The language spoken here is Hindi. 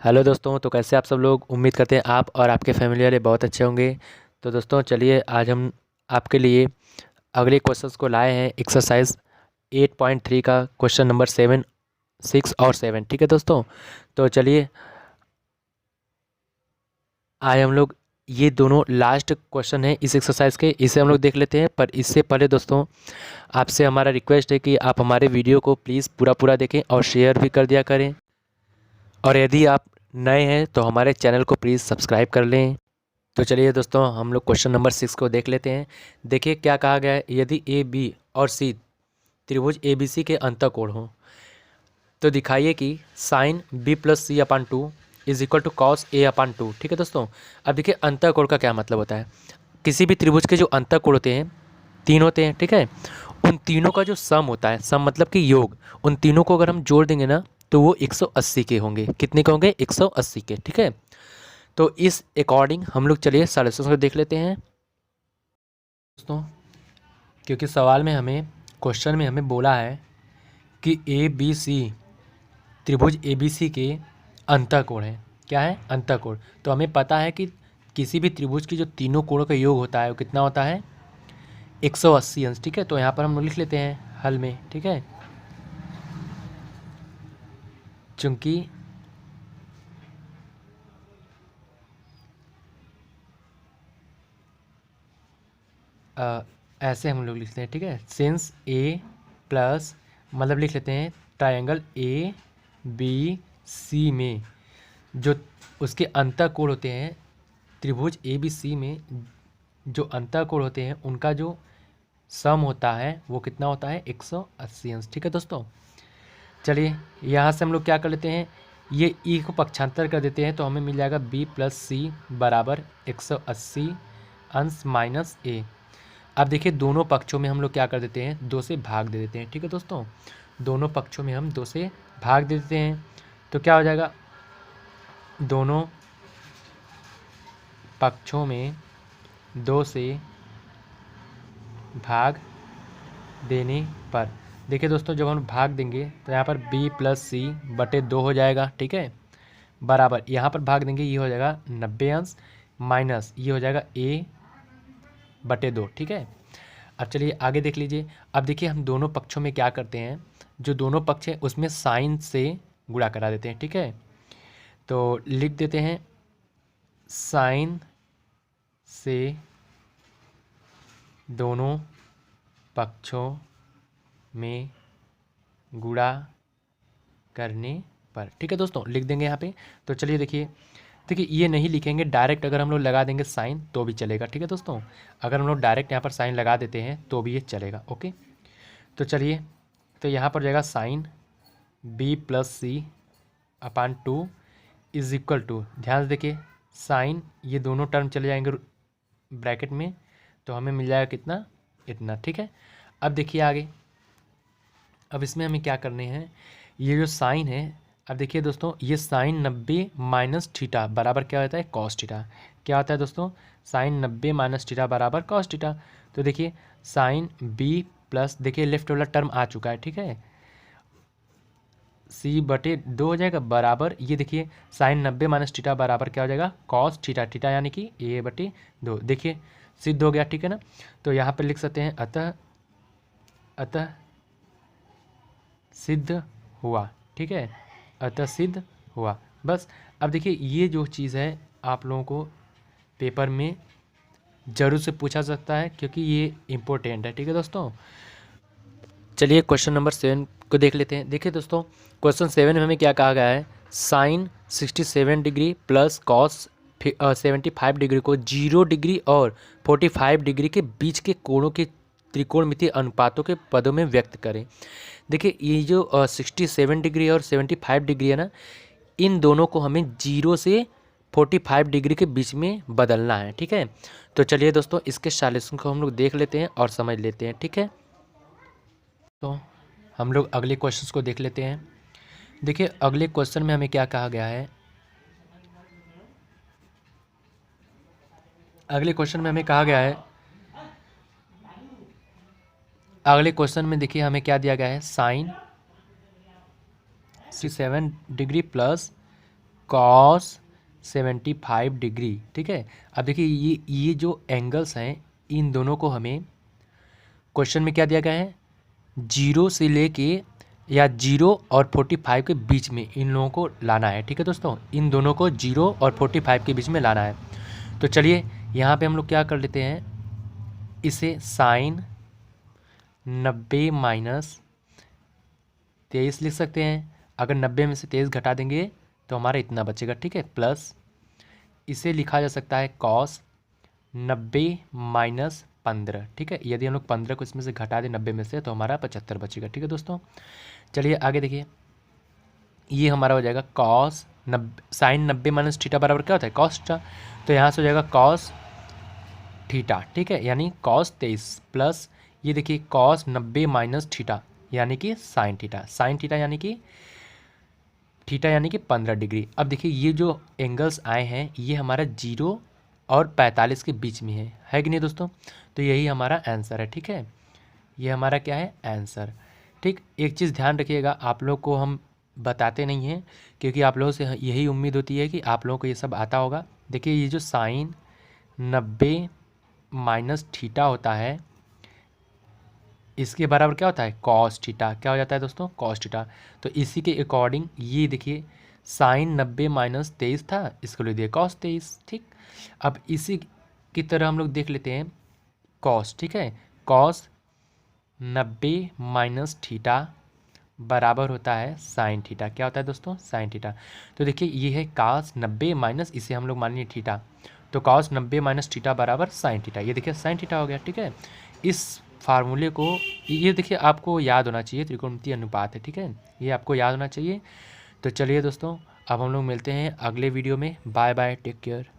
हेलो दोस्तों, तो कैसे आप सब लोग। उम्मीद करते हैं आप और आपके फैमिली वाले बहुत अच्छे होंगे। तो दोस्तों चलिए, आज हम आपके लिए अगले क्वेश्चंस को लाए हैं। एक्सरसाइज 8.3 का क्वेश्चन नंबर 7, 6 और 7। ठीक है दोस्तों, तो चलिए आज हम लोग ये दोनों लास्ट क्वेश्चन है इस एक्सरसाइज के, इसे हम लोग देख लेते हैं। पर इससे पहले दोस्तों आपसे हमारा रिक्वेस्ट है कि आप हमारे वीडियो को प्लीज़ पूरा पूरा देखें और शेयर भी कर दिया करें। और यदि आप नए हैं तो हमारे चैनल को प्लीज़ सब्सक्राइब कर लें। तो चलिए दोस्तों, हम लोग क्वेश्चन नंबर 6 को देख लेते हैं। देखिए क्या कहा गया है। यदि ए बी और सी त्रिभुज ए बी सी के अंतःकोण हो तो दिखाइए कि sine B plus C upon two is equal to cos A upon two. ठीक है दोस्तों, अब देखिए अंतःकोण का क्या मतलब होता है। किसी भी त्रिभुज के जो अंतःकोण होते हैं, तीन होते हैं, ठीक है। उन तीनों का जो सम होता है, सम मतलब कि योग, उन तीनों को अगर हम जोड़ देंगे ना तो वो 180 के होंगे। कितने के होंगे? 180 के। ठीक है, तो इस अकॉर्डिंग हम लोग चलिए सॉल्यूशन को देख लेते हैं दोस्तों। क्योंकि सवाल में हमें, क्वेश्चन में हमें बोला है कि ए बी सी त्रिभुज ए बी सी के अंतःकोण है। क्या है? अंतःकोण। तो हमें पता है कि किसी भी त्रिभुज की जो तीनों कोणों का योग होता है वो कितना होता है? 180 अंश। ठीक है, तो यहाँ पर हम लोग लिख लेते हैं हल में। ठीक है, चूंकि ऐसे हम लोग लिखते हैं। ठीक है, सिंस ए प्लस, मतलब लिख लेते हैं ट्रायंगल ए बी सी में जो उसके अंतःकोण होते हैं, त्रिभुज ए बी सी में जो अंतःकोण होते हैं उनका जो सम होता है वो कितना होता है? 180 अंश। ठीक है दोस्तों, चलिए यहाँ से हम लोग क्या कर लेते हैं, ये ई को पक्षांतर कर देते हैं तो हमें मिल जाएगा बी प्लस सी बराबर 180 अंश माइनस ए। अब देखिए दोनों पक्षों में हम लोग क्या कर देते हैं? 2 से भाग दे देते हैं। ठीक है दोस्तों, दोनों पक्षों में हम 2 से भाग दे देते हैं तो क्या हो जाएगा? दोनों पक्षों में 2 से भाग देने पर, देखिए दोस्तों जब हम भाग देंगे तो यहाँ पर b प्लस सी बटे 2 हो जाएगा। ठीक है, बराबर यहाँ पर भाग देंगे, ये हो जाएगा 90 अंश माइनस ये हो जाएगा a बटे 2। ठीक है, अब चलिए आगे देख लीजिए। अब देखिए हम दोनों पक्षों में क्या करते हैं, जो दोनों पक्ष हैं उसमें साइन से गुणा करा देते हैं। ठीक है, तो लिख देते हैं साइन से दोनों पक्षों में गुणा करने पर। ठीक है दोस्तों, लिख देंगे यहाँ पे। तो चलिए देखिए, देखिए ये नहीं लिखेंगे डायरेक्ट, अगर हम लोग लगा देंगे साइन तो भी चलेगा। ठीक है दोस्तों, अगर हम लोग डायरेक्ट यहाँ पर साइन लगा देते हैं तो भी ये चलेगा। ओके, तो चलिए, तो यहाँ पर जाएगा sine B plus C upon two is equal to, ध्यान से देखिए साइन, ये दोनों टर्म चले जाएंगे ब्रैकेट में तो हमें मिल जाएगा कितना? इतना। ठीक है, अब देखिए आगे, अब इसमें हमें क्या करने हैं, ये जो साइन है, अब देखिए दोस्तों ये साइन 90 माइनस थीटा बराबर क्या होता है? Cos theta. क्या होता है दोस्तों? साइन 90 माइनस थीटा बराबर कॉस थीटा। तो देखिए साइन बी प्लस, देखिए लेफ्ट वाला टर्म आ चुका है। ठीक है, सी बटे 2 हो जाएगा बराबर, ये देखिए साइन 90 माइनस थीटा बराबर क्या हो जाएगा? Cos theta. थीटा यानी कि ए बटे 2। देखिए सिद्ध हो गया। ठीक है ना, तो यहाँ पर लिख सकते हैं अतः, अतः सिद्ध हुआ। ठीक है, अतः सिद्ध हुआ। बस, अब देखिए ये जो चीज़ है आप लोगों को पेपर में ज़रूर से पूछा सकता है क्योंकि ये इम्पोर्टेंट है। ठीक है दोस्तों, चलिए क्वेश्चन नंबर 7 को देख लेते हैं। देखिए दोस्तों क्वेश्चन 7 में हमें क्या कहा गया है, sine 67 degree plus cos 75 degree को 0 डिग्री और 45 डिग्री के बीच के कोणों के त्रिकोणमितीय अनुपातों के पदों में व्यक्त करें। देखिए ये जो 67 डिग्री और 75 डिग्री है ना, इन दोनों को हमें 0 से 45 डिग्री के बीच में बदलना है। ठीक है, तो चलिए दोस्तों इसके सॉल्यूशन को हम लोग देख लेते हैं और समझ लेते हैं। ठीक है, तो हम लोग अगले क्वेश्चन को देख लेते हैं। देखिए अगले क्वेश्चन में हमें क्या कहा गया है, अगले क्वेश्चन में हमें कहा गया है, अगले क्वेश्चन में देखिए हमें क्या दिया गया है, sine 67 degree plus cos 75 degree. ठीक है, अब देखिए ये जो एंगल्स हैं इन दोनों को हमें क्वेश्चन में क्या दिया गया है, 0 से लेके या 0 और 45 के बीच में इन लोगों को लाना है। ठीक है दोस्तों, इन दोनों को 0 और 45 के बीच में लाना है। तो चलिए यहाँ पे हम लोग क्या कर लेते हैं, इसे साइन 90 माइनस 23 लिख सकते हैं। अगर 90 में से 23 घटा देंगे तो हमारा इतना बचेगा। ठीक है, प्लस इसे लिखा जा सकता है कॉस 90 माइनस 15। ठीक है, यदि हम लोग 15 को इसमें से घटा दें 90 में से तो हमारा 75 बचेगा। ठीक है दोस्तों, चलिए आगे देखिए, ये हमारा हो जाएगा कॉस 90 साइन 90 माइनस थीटा बराबर क्या होता है, कॉस थीटा। तो यहाँ से हो जाएगा कॉस थीटा। ठीक है, यानी कॉस 23 प्लस ये देखिए कॉस 90 माइनस थीटा यानी कि साइन थीटा। साइन थीटा यानी कि 15 डिग्री। अब देखिए ये जो एंगल्स आए हैं ये हमारा 0 और 45 के बीच में है कि नहीं दोस्तों। तो यही हमारा आंसर है। ठीक है, ये हमारा क्या है, आंसर। ठीक, एक चीज़ ध्यान रखिएगा, आप लोग को हम बताते नहीं हैं क्योंकि आप लोगों से यही उम्मीद होती है कि आप लोगों को ये सब आता होगा। देखिए ये जो साइन 90 माइनस थीटा होता है इसके बराबर क्या होता है, कॉस थीटा। क्या हो जाता है दोस्तों, कॉस थीटा। तो इसी के अकॉर्डिंग ये देखिए साइन 90 माइनस 23 था, इसको ले दिया कॉस 23। ठीक, अब इसी की तरह हम लोग देख लेते हैं कॉस। ठीक है, कॉस 90 माइनस थीटा बराबर होता है साइन थीटा। क्या होता है दोस्तों, साइन थीटा। तो देखिए ये है कॉस 90 माइनस, इसे हम लोग मान लिए थीटा, तो कॉस 90 माइनस थीटा बराबर साइन थीटा। ये देखिए साइन थीटा हो गया। ठीक है, इस फार्मूले को ये देखिए आपको याद होना चाहिए, त्रिकोणमितीय अनुपात है। ठीक है, ये आपको याद होना चाहिए। तो चलिए दोस्तों, अब हम लोग मिलते हैं अगले वीडियो में। Bye bye, take care.